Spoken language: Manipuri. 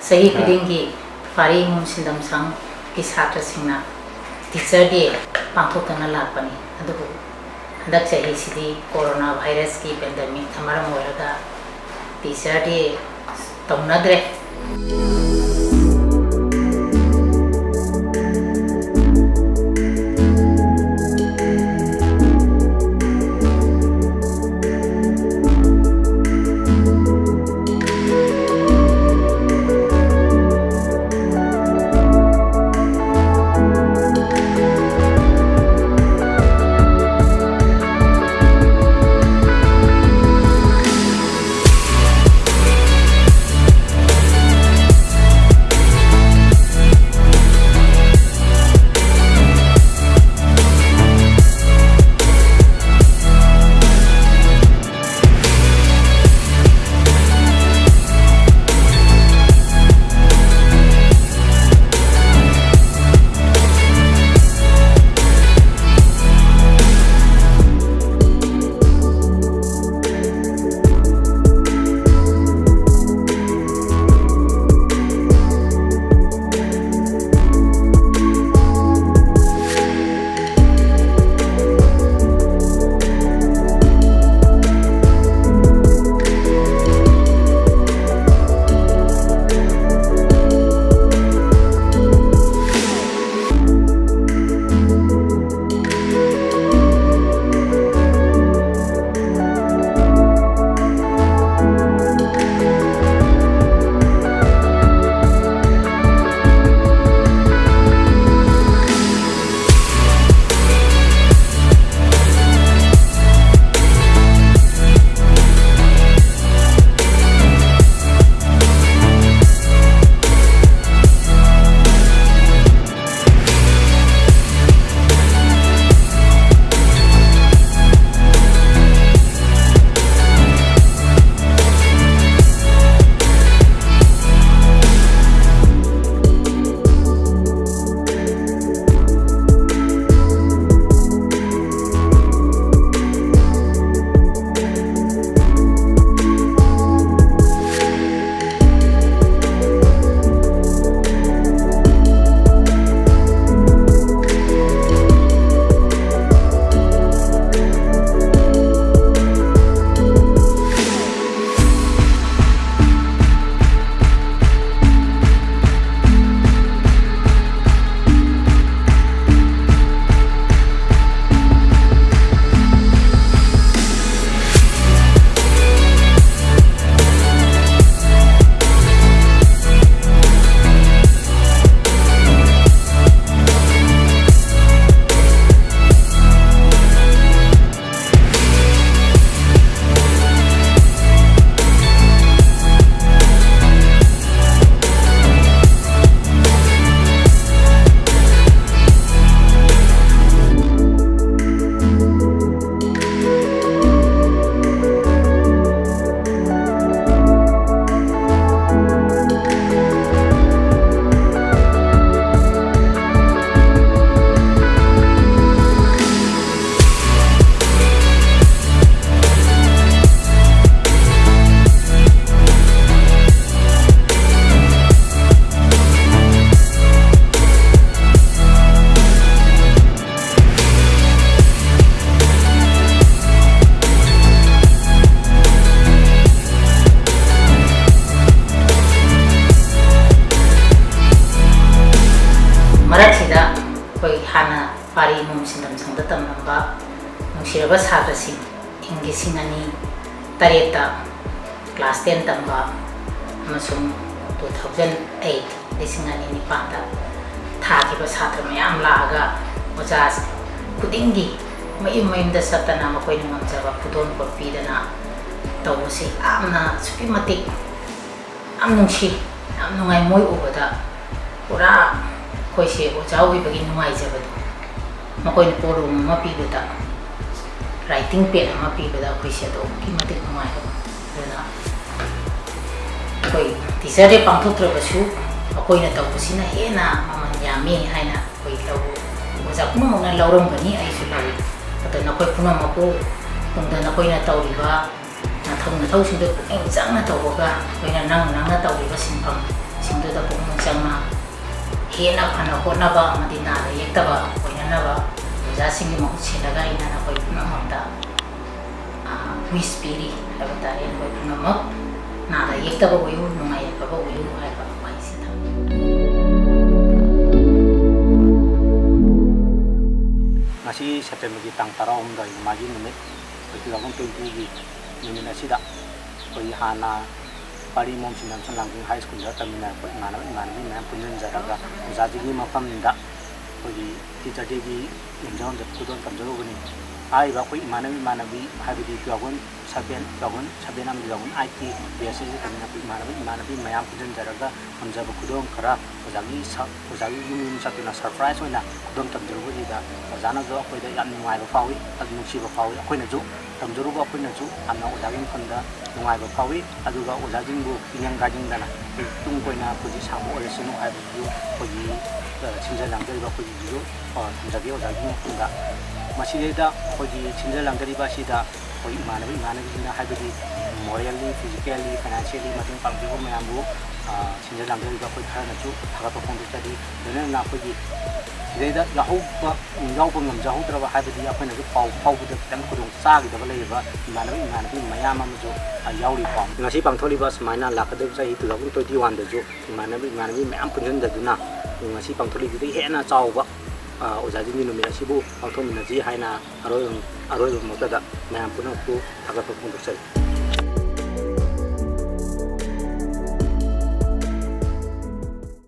सही खुदिंगी पारी इमम सिंदम संग की छात्र सिंगना टीचर डे पांथोक्तना लापनी अदुबु हंदक चही सिदी कोरोना वायरस की पेंडेमिक थमरम ओरगा टीचर डे तौनद्रे pari imom sindam sangda tamnamba nungsiraba sadrasing ingising ani tareta class 10 tamba amasung 2008 lising ani nipanda thakiba sadra mayam laaga ojas kudingi mayim da satana makoi ngamjaba pudon porpidana tawsi amna supimatik am nungsi am nungai moi ubada pura koise ojau bagi nungai jabadu makoi poru mapi beda writing pen mapi beda koise do kimatik nungai dana koi tisare pangthutra basu akoi na tawsina hena maman yami haina koi taw oja kuma na lauram bani ai su lawi ata na koi puna mapo tungda na koi na tawriba ꯃꯊꯧ ꯁꯤꯡꯗꯨ ꯄꯨꯛꯅꯤꯡ ꯆꯪꯅ ꯇꯧꯕꯒ ꯑꯩꯈꯣꯏꯅ ꯅꯪꯅ ꯇꯧꯔꯤꯕ ꯁꯤꯟꯐꯝ ꯁꯤꯡꯗꯨꯗ ꯄꯨꯛꯅꯤꯡ ꯆꯪꯅ ꯍꯦꯟꯅ ꯐꯅ ꯍꯣꯠꯅꯕ ꯑꯃꯗꯤ ꯅꯥꯗ ꯌꯦꯛꯇꯕ ꯑꯣꯏꯅꯅꯕ ꯑꯣꯖꯥꯁꯤꯡꯒꯤ ꯃꯍꯨꯠ ꯁꯤꯜꯂꯒ ꯑꯩꯅ ꯅꯈꯣꯏ ꯄꯨꯝꯅꯃꯛꯇ ꯋꯤꯁ ꯄꯤꯔꯤ ꯍꯥꯏꯕ ꯇꯥꯔꯦ ꯅꯈꯣꯏ ꯄꯨꯝꯅꯃꯛ ꯅꯥꯗ ꯌꯦꯛꯇꯕ ꯑꯣꯏꯌꯨ ꯅꯨꯡꯉꯥꯏ ꯌꯥꯏꯐꯕ ꯑꯣꯏꯌꯨ ꯍꯥꯏꯕ ꯋꯥꯍꯩꯁꯤ ꯊꯝꯃꯤ ꯉꯁꯤ ꯁꯦꯞꯇꯦꯝꯕꯔꯒꯤ ꯇꯥꯡ 13 ꯃꯥꯒꯤ ꯅꯨꯃꯤꯠ 2020ꯒꯤ ꯅꯨꯃꯤꯠ ꯑꯁꯤꯗ ꯑꯩꯈꯣꯏ ꯍꯥꯟꯅ ꯄꯥꯔꯤ ꯏꯃꯣꯝ ꯁꯤꯟꯗꯝ ꯁꯟꯂꯥꯡꯖꯤꯡ ꯍꯥꯏ ꯁ꯭ꯀꯨꯜꯗ ꯇꯝꯃꯤꯟꯅꯔꯛꯄ ꯏꯃꯥꯟꯅꯕꯤ ꯃꯌꯥꯝ ꯄꯨꯟꯁꯤꯟꯖꯔꯒ ꯑꯣꯖꯥꯁꯤꯡꯒꯤ ꯃꯐꯝꯗ ꯑꯩꯈꯣꯏꯒꯤ ꯇꯤꯆꯔ ꯗꯦꯒꯤ ꯌꯨꯝꯖꯥꯎꯗ ꯈꯨꯗꯣꯜ ꯇꯝꯖꯔꯨꯕꯅꯤ ꯍꯥꯏꯔꯤꯕ ꯑꯩꯈꯣꯏ ꯏꯃꯥꯟꯅꯕꯤ ꯍꯥꯏꯕꯗꯤ 2007 ꯑꯃꯗꯤ 2008ꯀꯤ ꯕꯦꯁꯁꯤꯗ ꯇꯝꯃꯤꯟꯅꯔꯛꯄ ꯏꯃꯥꯟꯅꯕꯤ ꯃꯌꯥꯝ ꯄꯨꯟꯁꯤꯟꯖꯔꯒ ꯊꯝꯖꯕ ꯈꯨꯗꯣꯜ ꯈꯔ ꯑꯣꯖꯥꯒꯤ ꯌꯨꯝ ꯆꯠꯇꯨꯅ ꯁꯔꯄ꯭ꯔꯥꯏꯖ ꯑꯣꯏꯅ ꯈꯨꯗꯣꯜ ꯇꯝꯖꯔꯨꯕꯁꯤꯗ ꯑꯣꯖꯥꯅꯁꯨ ꯑꯩꯈꯣꯏꯗ ꯌꯥꯝ ꯅꯨꯡꯉꯥꯏꯕ ꯐꯥꯎꯏ ꯑꯗꯨ ꯅꯨꯡꯁꯤꯕ ꯐꯥꯎꯏ ꯑꯩꯈꯣꯏꯅꯁꯨ ꯇꯝꯖꯔꯨꯕ ꯑꯩꯈꯣꯏꯅꯁꯨ ꯌꯥꯝꯅ ꯑꯣꯖꯥꯒꯤ ꯃꯐꯝꯗ ꯅꯨꯡꯉꯥꯏꯕ ꯐꯥꯎꯏ ꯑꯗꯨꯒ ꯑꯣꯖꯥꯁꯤꯡꯕꯨ ꯄꯤꯅꯤꯡ ꯀꯥꯏꯅꯤꯡꯗꯅ ꯑꯩꯈꯣꯏ ꯇꯨꯡ ꯀꯣꯏꯅ ꯄꯨꯟꯁꯤ ꯁꯥꯡꯕ ꯑꯣꯏꯔꯁꯅꯨ ꯍꯥꯏꯕꯗꯨ ꯑꯩꯈꯣꯏꯒꯤ ꯁꯤꯟꯖ ꯂꯥꯡꯖꯔꯤꯕ ꯑꯩꯈꯣꯏꯒꯤꯁꯨ ꯊꯝꯖꯒꯦ ꯑꯣꯖꯥꯒꯤ ꯃꯐꯝꯗ ꯃꯁꯤꯗꯩꯗ ꯑꯩꯈꯣꯏꯒꯤ ꯁꯤꯟꯖ ꯂꯥꯡꯖꯔꯤꯕ ꯑꯁꯤꯗ ꯑꯩꯈꯣꯏ ꯏꯃꯥꯟꯅꯕꯤꯁꯤꯡꯅ ꯍꯥꯏꯕꯗꯤ ꯃꯣꯔꯦꯜꯂꯤ ꯐꯤꯖꯤꯀꯦꯜꯂꯤ ꯐꯥꯏꯅꯥꯟꯁꯤꯌꯦꯜꯂꯤ ꯃꯇꯦꯡ ꯄꯥꯡꯕꯤꯕ ꯃꯌꯥꯝꯕꯨ ꯁꯤꯟꯖ ꯂꯥꯡꯖꯔꯤꯕ ꯑꯩꯈꯣꯏ ꯈꯔꯅꯁꯨ ꯊꯥꯒꯠꯄ ꯐꯣꯡꯗꯣꯛꯆꯔꯤ ꯂꯣꯏꯅꯅ ꯑꯩꯈꯣꯏꯒꯤ ꯁꯤꯗꯩꯗ ꯌꯥꯎꯕ ꯉꯝꯖꯍꯧꯗ꯭ꯔꯕ ꯍꯥꯏꯕꯗꯤ ꯑꯩꯈꯣꯏꯅꯁꯨ ꯄꯥꯎ ꯐꯥꯎꯕꯗ ꯈꯤꯇꯪ ꯈꯨꯗꯣꯡ ꯆꯥꯈꯤꯗꯕ ꯂꯩꯔꯤꯕ ꯏꯃꯥꯟꯅꯕꯤ ꯃꯌꯥꯝ ꯑꯃꯁꯨ ꯌꯥꯎꯔꯤ ꯄꯥꯎ ꯉꯁꯤ ꯄꯥꯡꯊꯣꯛꯂꯤꯕ ꯁꯨꯃꯥꯏꯅ ꯂꯥꯛꯀꯗꯕ ꯆꯍꯤ 2021ꯗꯁꯨ ꯏꯃꯥꯟꯅꯕꯤ ꯃꯌꯥꯝ ꯄꯨꯟꯁꯤꯟꯖꯗꯨꯅ ꯉꯁꯤ ꯄꯥꯡꯊꯣꯛꯂꯤꯕꯗꯒꯤ ꯍꯦꯟꯅ ꯆꯥꯎꯕ ꯑꯣꯖꯥꯁꯤꯡꯒꯤ ꯅꯨꯃꯤꯠ ꯑꯁꯤꯕꯨ ꯄꯥꯡꯊꯣꯛꯃꯤꯟꯅꯁꯤ ꯍꯥꯏꯅ ꯑꯔꯣꯏꯕ ꯃꯛꯇꯗ ꯃꯌꯥꯝ ꯄꯨꯝꯅꯃꯛꯄꯨ ꯊꯥꯒꯠꯄ ꯐꯣꯡꯗꯣꯛꯆꯔꯤ